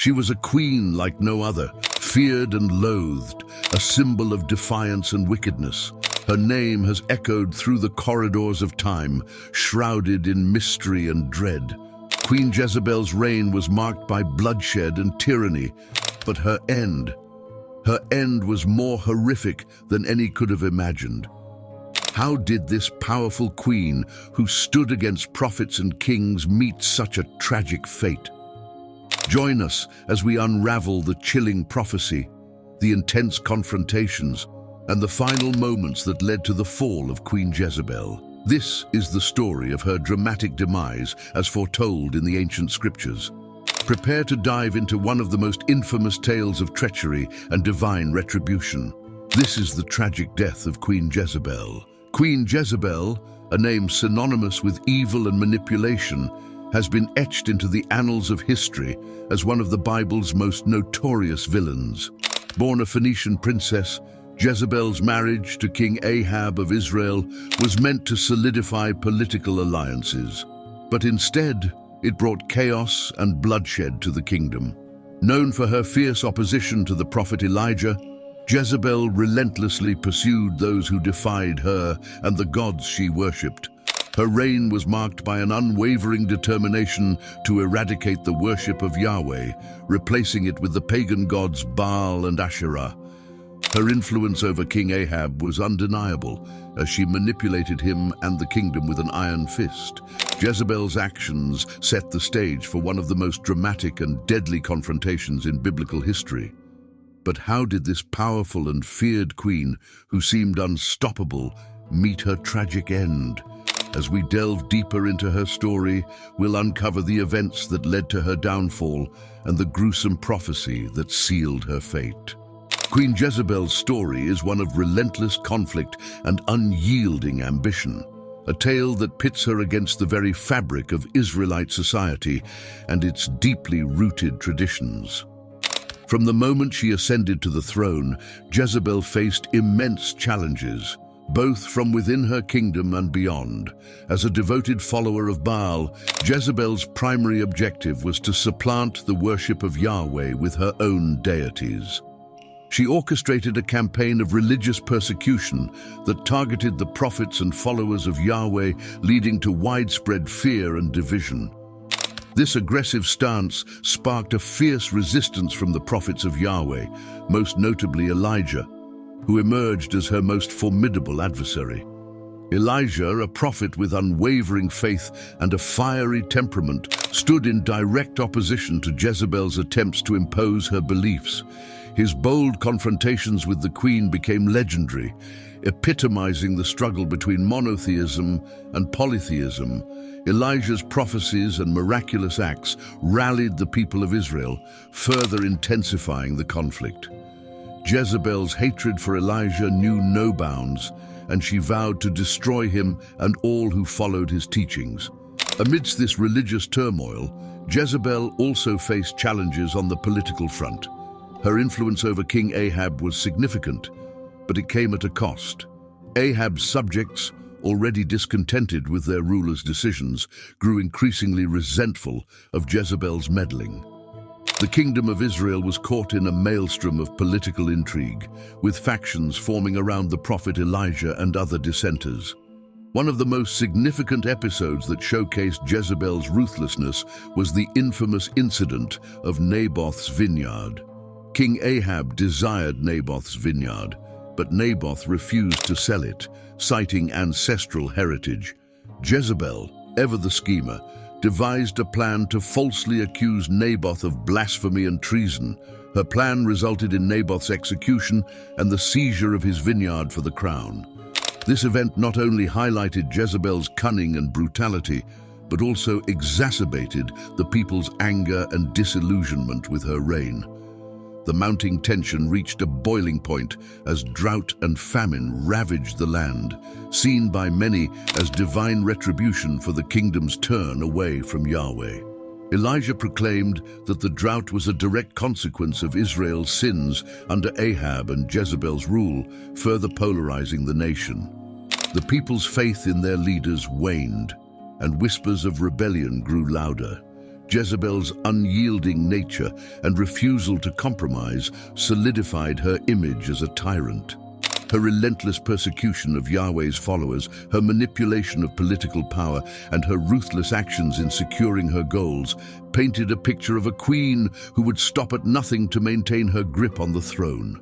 She was a queen like no other, feared and loathed, a symbol of defiance and wickedness. Her name has echoed through the corridors of time, shrouded in mystery and dread. Queen Jezebel's reign was marked by bloodshed and tyranny, but her end was more horrific than any could have imagined. How did this powerful queen, who stood against prophets and kings, meet such a tragic fate? Join us as we unravel the chilling prophecy, the intense confrontations, and the final moments that led to the fall of Queen Jezebel. This is the story of her dramatic demise as foretold in the ancient scriptures. Prepare to dive into one of the most infamous tales of treachery and divine retribution. This is the tragic death of Queen Jezebel. Queen Jezebel, a name synonymous with evil and manipulation, has been etched into the annals of history as one of the Bible's most notorious villains. Born a Phoenician princess, Jezebel's marriage to King Ahab of Israel was meant to solidify political alliances, but instead it brought chaos and bloodshed to the kingdom. Known for her fierce opposition to the prophet Elijah, Jezebel relentlessly pursued those who defied her and the gods she worshipped. Her reign was marked by an unwavering determination to eradicate the worship of Yahweh, replacing it with the pagan gods Baal and Asherah. Her influence over King Ahab was undeniable, as she manipulated him and the kingdom with an iron fist. Jezebel's actions set the stage for one of the most dramatic and deadly confrontations in biblical history. But how did this powerful and feared queen, who seemed unstoppable, meet her tragic end? As we delve deeper into her story, we'll uncover the events that led to her downfall and the gruesome prophecy that sealed her fate. Queen Jezebel's story is one of relentless conflict and unyielding ambition, a tale that pits her against the very fabric of Israelite society and its deeply rooted traditions. From the moment she ascended to the throne, Jezebel faced immense challenges, both from within her kingdom and beyond. As a devoted follower of Baal, Jezebel's primary objective was to supplant the worship of Yahweh with her own deities. She orchestrated a campaign of religious persecution that targeted the prophets and followers of Yahweh, leading to widespread fear and division. This aggressive stance sparked a fierce resistance from the prophets of Yahweh, most notably Elijah, who emerged as her most formidable adversary. Elijah, a prophet with unwavering faith and a fiery temperament, stood in direct opposition to Jezebel's attempts to impose her beliefs. His bold confrontations with the queen became legendary, epitomizing the struggle between monotheism and polytheism. Elijah's prophecies and miraculous acts rallied the people of Israel, further intensifying the conflict. Jezebel's hatred for Elijah knew no bounds, and she vowed to destroy him and all who followed his teachings. Amidst this religious turmoil, Jezebel also faced challenges on the political front. Her influence over King Ahab was significant, but it came at a cost. Ahab's subjects, already discontented with their ruler's decisions, grew increasingly resentful of Jezebel's meddling. The kingdom of Israel was caught in a maelstrom of political intrigue, with factions forming around the prophet Elijah and other dissenters. One of the most significant episodes that showcased Jezebel's ruthlessness was the infamous incident of Naboth's vineyard. King Ahab desired Naboth's vineyard, but Naboth refused to sell it, citing ancestral heritage. Jezebel, ever the schemer, devised a plan to falsely accuse Naboth of blasphemy and treason. Her plan resulted in Naboth's execution and the seizure of his vineyard for the crown. This event not only highlighted Jezebel's cunning and brutality, but also exacerbated the people's anger and disillusionment with her reign. The mounting tension reached a boiling point as drought and famine ravaged the land, seen by many as divine retribution for the kingdom's turn away from Yahweh. Elijah proclaimed that the drought was a direct consequence of Israel's sins under Ahab and Jezebel's rule, further polarizing the nation. The people's faith in their leaders waned, and whispers of rebellion grew louder. Jezebel's unyielding nature and refusal to compromise solidified her image as a tyrant. Her relentless persecution of Yahweh's followers, her manipulation of political power, and her ruthless actions in securing her goals painted a picture of a queen who would stop at nothing to maintain her grip on the throne.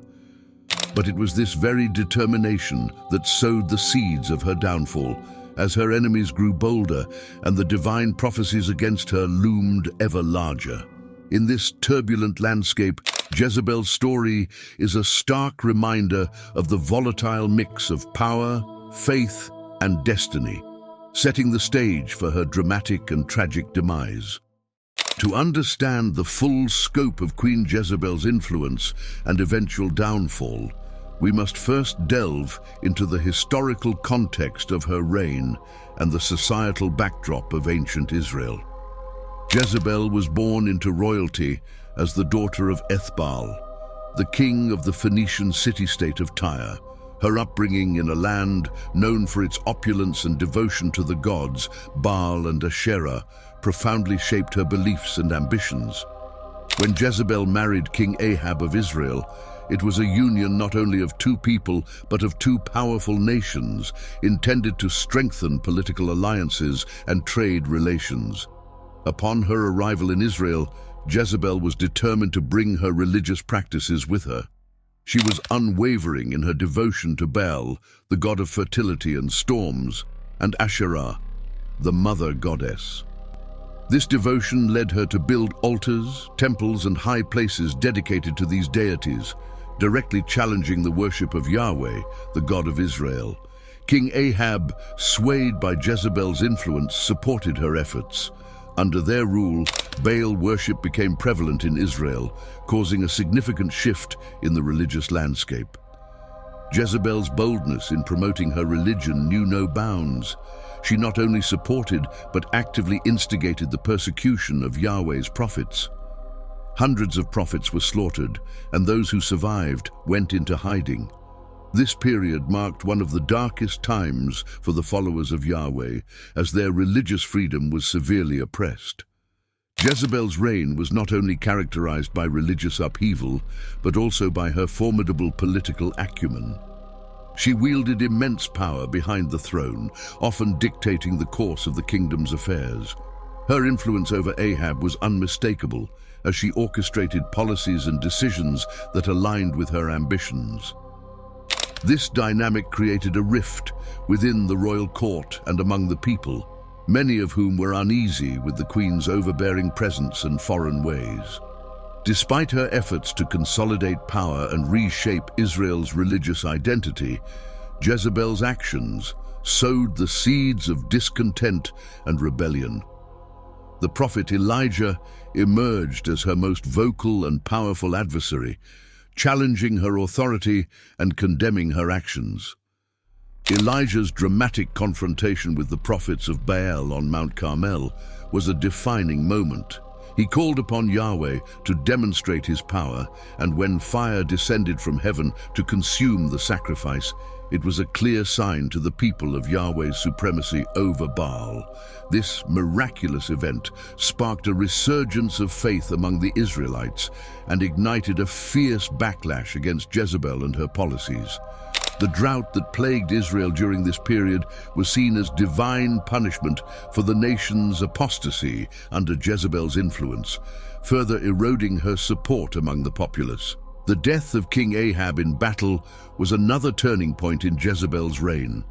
But it was this very determination that sowed the seeds of her downfall, as her enemies grew bolder and the divine prophecies against her loomed ever larger. In this turbulent landscape, Jezebel's story is a stark reminder of the volatile mix of power, faith, and destiny, setting the stage for her dramatic and tragic demise. To understand the full scope of Queen Jezebel's influence and eventual downfall, we must first delve into the historical context of her reign and the societal backdrop of ancient Israel. Jezebel was born into royalty as the daughter of Ethbaal, the king of the Phoenician city-state of Tyre. Her upbringing in a land known for its opulence and devotion to the gods, Baal and Asherah, profoundly shaped her beliefs and ambitions. When Jezebel married King Ahab of Israel, it was a union not only of two people, but of two powerful nations, intended to strengthen political alliances and trade relations. Upon her arrival in Israel, Jezebel was determined to bring her religious practices with her. She was unwavering in her devotion to Baal, the god of fertility and storms, and Asherah, the mother goddess. This devotion led her to build altars, temples, and high places dedicated to these deities, directly challenging the worship of Yahweh, the God of Israel. King Ahab, swayed by Jezebel's influence, supported her efforts. Under their rule, Baal worship became prevalent in Israel, causing a significant shift in the religious landscape. Jezebel's boldness in promoting her religion knew no bounds. She not only supported, but actively instigated the persecution of Yahweh's prophets. Hundreds of prophets were slaughtered, and those who survived went into hiding. This period marked one of the darkest times for the followers of Yahweh, as their religious freedom was severely oppressed. Jezebel's reign was not only characterized by religious upheaval, but also by her formidable political acumen. She wielded immense power behind the throne, often dictating the course of the kingdom's affairs. Her influence over Ahab was unmistakable, as she orchestrated policies and decisions that aligned with her ambitions. This dynamic created a rift within the royal court and among the people, many of whom were uneasy with the queen's overbearing presence and foreign ways. Despite her efforts to consolidate power and reshape Israel's religious identity, Jezebel's actions sowed the seeds of discontent and rebellion. The prophet Elijah emerged as her most vocal and powerful adversary, challenging her authority and condemning her actions. Elijah's dramatic confrontation with the prophets of Baal on Mount Carmel was a defining moment. He called upon Yahweh to demonstrate his power, and when fire descended from heaven to consume the sacrifice, it was a clear sign to the people of Yahweh's supremacy over Baal. This miraculous event sparked a resurgence of faith among the Israelites and ignited a fierce backlash against Jezebel and her policies. The drought that plagued Israel during this period was seen as divine punishment for the nation's apostasy under Jezebel's influence, further eroding her support among the populace. The death of King Ahab in battle was another turning point in Jezebel's reign.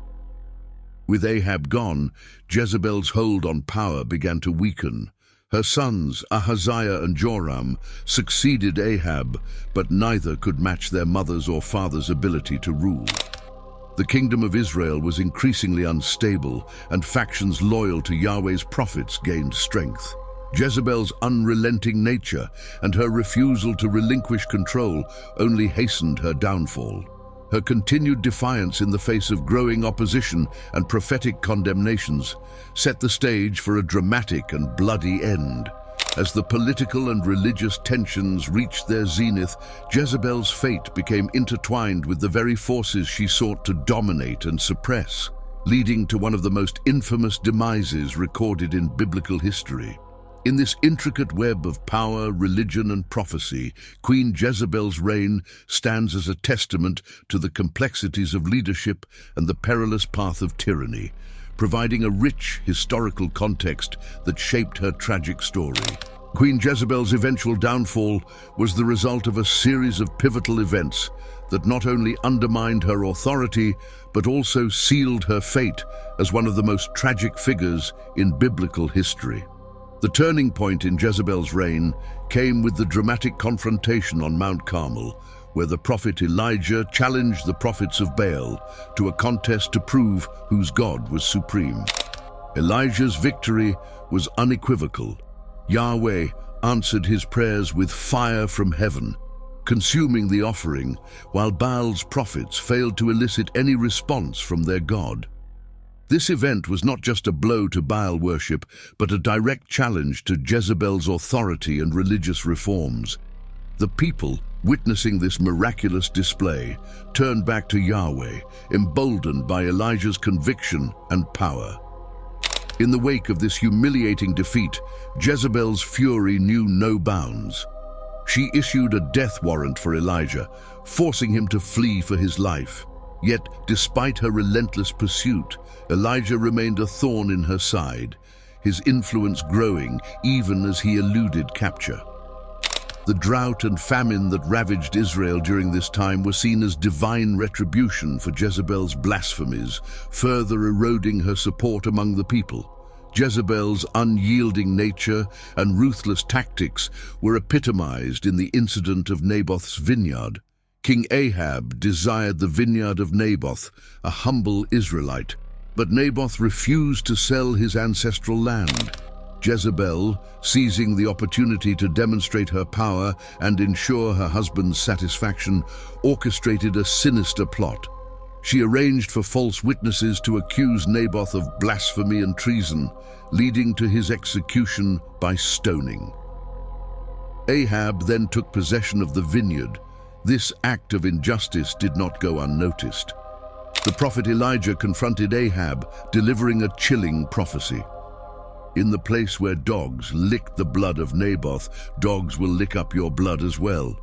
With Ahab gone, Jezebel's hold on power began to weaken. Her sons, Ahaziah and Joram, succeeded Ahab, but neither could match their mother's or father's ability to rule. The kingdom of Israel was increasingly unstable, and factions loyal to Yahweh's prophets gained strength. Jezebel's unrelenting nature and her refusal to relinquish control only hastened her downfall. Her continued defiance in the face of growing opposition and prophetic condemnations set the stage for a dramatic and bloody end. As the political and religious tensions reached their zenith, Jezebel's fate became intertwined with the very forces she sought to dominate and suppress, leading to one of the most infamous demises recorded in biblical history. In this intricate web of power, religion, and prophecy, Queen Jezebel's reign stands as a testament to the complexities of leadership and the perilous path of tyranny, providing a rich historical context that shaped her tragic story. Queen Jezebel's eventual downfall was the result of a series of pivotal events that not only undermined her authority, but also sealed her fate as one of the most tragic figures in biblical history. The turning point in Jezebel's reign came with the dramatic confrontation on Mount Carmel, where the prophet Elijah challenged the prophets of Baal to a contest to prove whose God was supreme. Elijah's victory was unequivocal. Yahweh answered his prayers with fire from heaven, consuming the offering, while Baal's prophets failed to elicit any response from their God. This event was not just a blow to Baal worship, but a direct challenge to Jezebel's authority and religious reforms. The people, witnessing this miraculous display, turned back to Yahweh, emboldened by Elijah's conviction and power. In the wake of this humiliating defeat, Jezebel's fury knew no bounds. She issued a death warrant for Elijah, forcing him to flee for his life. Yet, despite her relentless pursuit, Elijah remained a thorn in her side, his influence growing even as he eluded capture. The drought and famine that ravaged Israel during this time were seen as divine retribution for Jezebel's blasphemies, further eroding her support among the people. Jezebel's unyielding nature and ruthless tactics were epitomized in the incident of Naboth's vineyard. King Ahab desired the vineyard of Naboth, a humble Israelite, but Naboth refused to sell his ancestral land. Jezebel, seizing the opportunity to demonstrate her power and ensure her husband's satisfaction, orchestrated a sinister plot. She arranged for false witnesses to accuse Naboth of blasphemy and treason, leading to his execution by stoning. Ahab then took possession of the vineyard. This act of injustice did not go unnoticed. The prophet Elijah confronted Ahab, delivering a chilling prophecy. In the place where dogs licked the blood of Naboth, dogs will lick up your blood as well.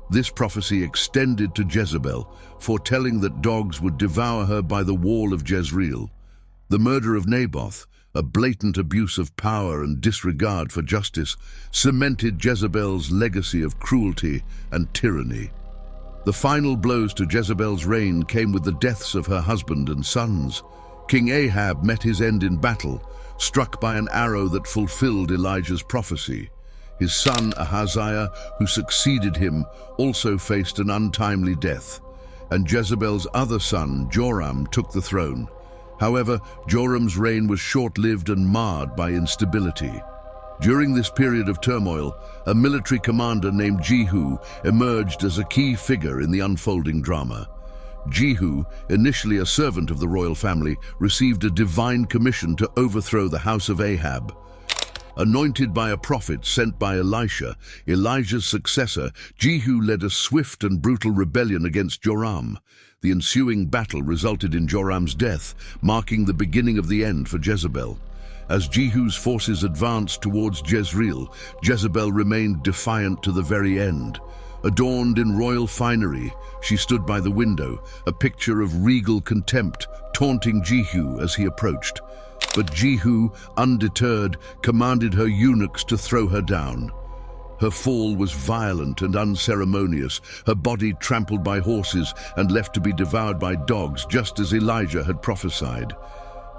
This prophecy extended to Jezebel, foretelling that dogs would devour her by the wall of Jezreel. The murder of Naboth, a blatant abuse of power and disregard for justice, cemented Jezebel's legacy of cruelty and tyranny. The final blows to Jezebel's reign came with the deaths of her husband and sons. King Ahab met his end in battle, struck by an arrow that fulfilled Elijah's prophecy. His son Ahaziah, who succeeded him, also faced an untimely death, and Jezebel's other son, Joram, took the throne. However, Joram's reign was short-lived and marred by instability. During this period of turmoil, a military commander named Jehu emerged as a key figure in the unfolding drama. Jehu, initially a servant of the royal family, received a divine commission to overthrow the house of Ahab. Anointed by a prophet sent by Elisha, Elijah's successor, Jehu led a swift and brutal rebellion against Joram. The ensuing battle resulted in Joram's death, marking the beginning of the end for Jezebel. As Jehu's forces advanced towards Jezreel, Jezebel remained defiant to the very end. Adorned in royal finery, she stood by the window, a picture of regal contempt, taunting Jehu as he approached. But Jehu, undeterred, commanded her eunuchs to throw her down. Her fall was violent and unceremonious, her body trampled by horses and left to be devoured by dogs, just as Elijah had prophesied.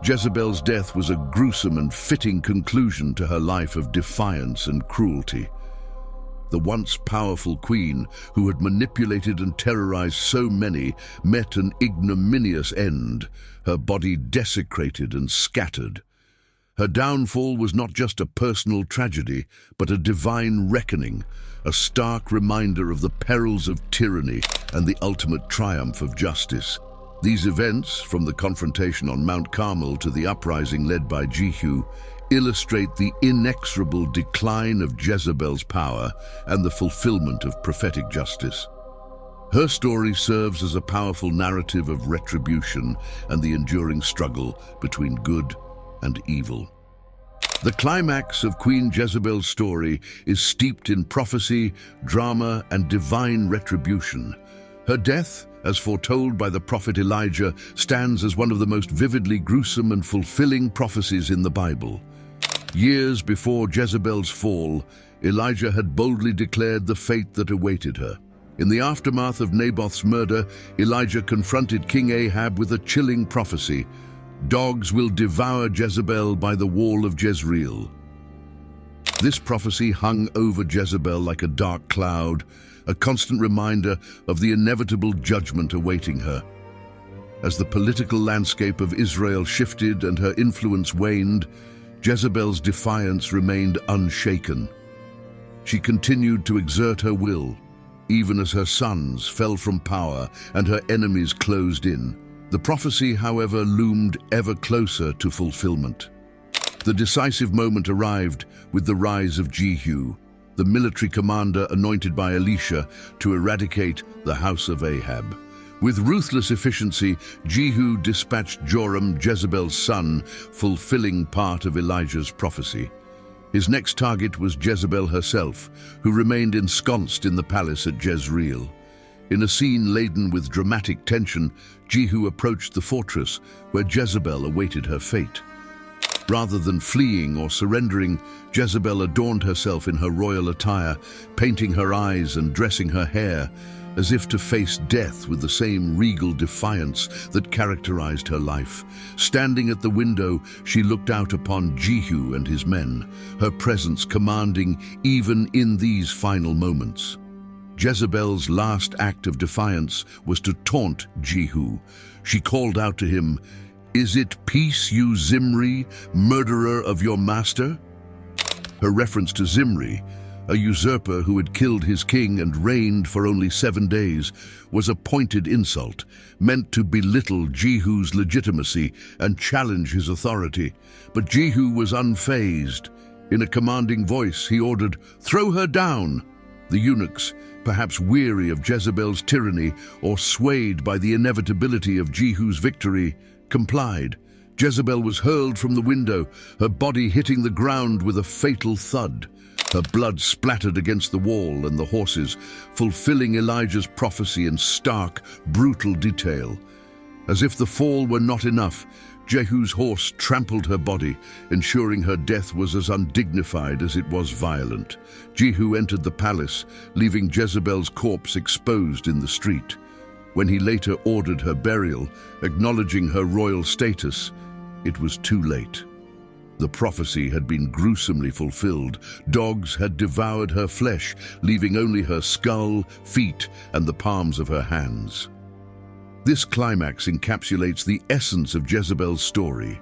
Jezebel's death was a gruesome and fitting conclusion to her life of defiance and cruelty. The once powerful queen, who had manipulated and terrorized so many, met an ignominious end, her body desecrated and scattered. Her downfall was not just a personal tragedy, but a divine reckoning, a stark reminder of the perils of tyranny and the ultimate triumph of justice. These events, from the confrontation on Mount Carmel to the uprising led by Jehu, illustrate the inexorable decline of Jezebel's power and the fulfillment of prophetic justice. Her story serves as a powerful narrative of retribution and the enduring struggle between good and evil. The climax of Queen Jezebel's story is steeped in prophecy, drama, and divine retribution. Her death, as foretold by the prophet Elijah, stands as one of the most vividly gruesome and fulfilling prophecies in the Bible. Years before Jezebel's fall, Elijah had boldly declared the fate that awaited her. In the aftermath of Naboth's murder, Elijah confronted King Ahab with a chilling prophecy: "Dogs will devour Jezebel by the wall of Jezreel." This prophecy hung over Jezebel like a dark cloud, a constant reminder of the inevitable judgment awaiting her. As the political landscape of Israel shifted and her influence waned, Jezebel's defiance remained unshaken. She continued to exert her will, even as her sons fell from power and her enemies closed in. The prophecy, however, loomed ever closer to fulfillment. The decisive moment arrived with the rise of Jehu, the military commander anointed by Elisha to eradicate the house of Ahab. With ruthless efficiency, Jehu dispatched Joram, Jezebel's son, fulfilling part of Elijah's prophecy. His next target was Jezebel herself, who remained ensconced in the palace at Jezreel. In a scene laden with dramatic tension, Jehu approached the fortress where Jezebel awaited her fate. Rather than fleeing or surrendering, Jezebel adorned herself in her royal attire, painting her eyes and dressing her hair, as if to face death with the same regal defiance that characterized her life. Standing at the window, she looked out upon Jehu and his men, her presence commanding even in these final moments. Jezebel's last act of defiance was to taunt Jehu. She called out to him, "Is it peace, you Zimri, murderer of your master?" Her reference to Zimri, a usurper who had killed his king and reigned for only 7 days, was a pointed insult, meant to belittle Jehu's legitimacy and challenge his authority. But Jehu was unfazed. In a commanding voice, he ordered, "Throw her down!" The eunuchs, perhaps weary of Jezebel's tyranny or swayed by the inevitability of Jehu's victory, complied. Jezebel was hurled from the window, her body hitting the ground with a fatal thud. Her blood splattered against the wall and the horses, fulfilling Elijah's prophecy in stark, brutal detail. As if the fall were not enough, Jehu's horse trampled her body, ensuring her death was as undignified as it was violent. Jehu entered the palace, leaving Jezebel's corpse exposed in the street. When he later ordered her burial, acknowledging her royal status, it was too late. The prophecy had been gruesomely fulfilled. Dogs had devoured her flesh, leaving only her skull, feet, and the palms of her hands. This climax encapsulates the essence of Jezebel's story,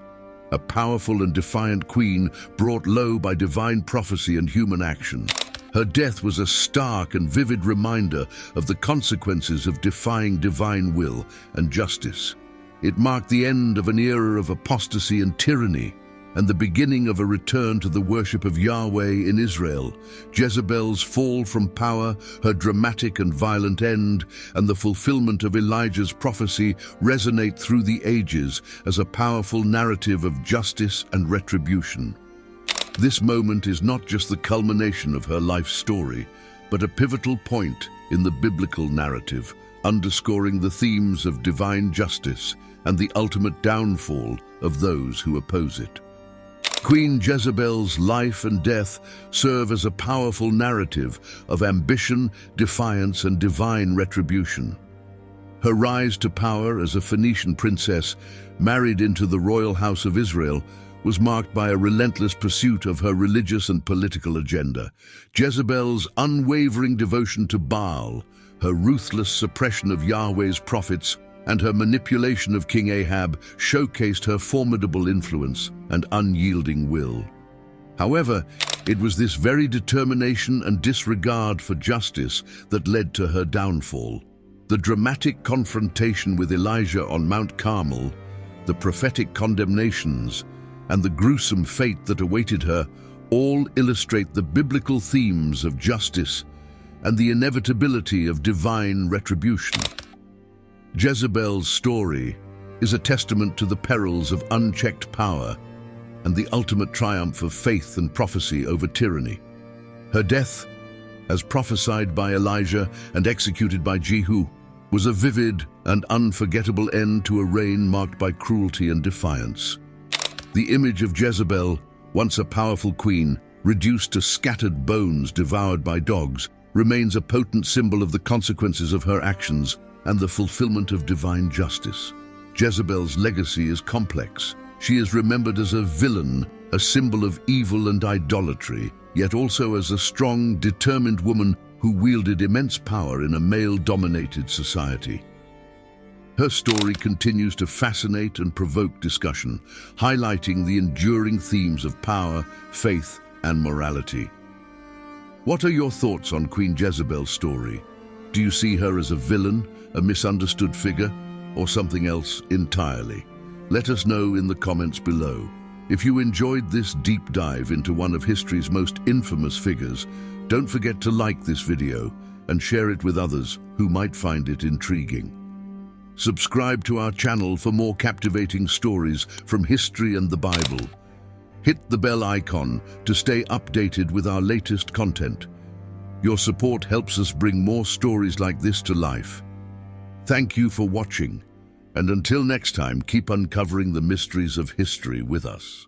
a powerful and defiant queen brought low by divine prophecy and human action. Her death was a stark and vivid reminder of the consequences of defying divine will and justice. It marked the end of an era of apostasy and tyranny, and the beginning of a return to the worship of Yahweh in Israel. Jezebel's fall from power, her dramatic and violent end, and the fulfillment of Elijah's prophecy resonate through the ages as a powerful narrative of justice and retribution. This moment is not just the culmination of her life story, but a pivotal point in the biblical narrative, underscoring the themes of divine justice and the ultimate downfall of those who oppose it. Queen Jezebel's life and death serve as a powerful narrative of ambition, defiance, and divine retribution. Her rise to power as a Phoenician princess, married into the royal house of Israel, was marked by a relentless pursuit of her religious and political agenda. Jezebel's unwavering devotion to Baal, her ruthless suppression of Yahweh's prophets, and her manipulation of King Ahab showcased her formidable influence and unyielding will. However, it was this very determination and disregard for justice that led to her downfall. The dramatic confrontation with Elijah on Mount Carmel, the prophetic condemnations, and the gruesome fate that awaited her all illustrate the biblical themes of justice and the inevitability of divine retribution. Jezebel's story is a testament to the perils of unchecked power and the ultimate triumph of faith and prophecy over tyranny. Her death, as prophesied by Elijah and executed by Jehu, was a vivid and unforgettable end to a reign marked by cruelty and defiance. The image of Jezebel, once a powerful queen, reduced to scattered bones devoured by dogs, remains a potent symbol of the consequences of her actions and the fulfillment of divine justice. Jezebel's legacy is complex. She is remembered as a villain, a symbol of evil and idolatry, yet also as a strong, determined woman who wielded immense power in a male-dominated society. Her story continues to fascinate and provoke discussion, highlighting the enduring themes of power, faith, and morality. What are your thoughts on Queen Jezebel's story? Do you see her as a villain, a misunderstood figure, or something else entirely? Let us know in the comments below. If you enjoyed this deep dive into one of history's most infamous figures, don't forget to like this video and share it with others who might find it intriguing. Subscribe to our channel for more captivating stories from history and the Bible. Hit the bell icon to stay updated with our latest content. Your support helps us bring more stories like this to life. Thank you for watching, and until next time, keep uncovering the mysteries of history with us.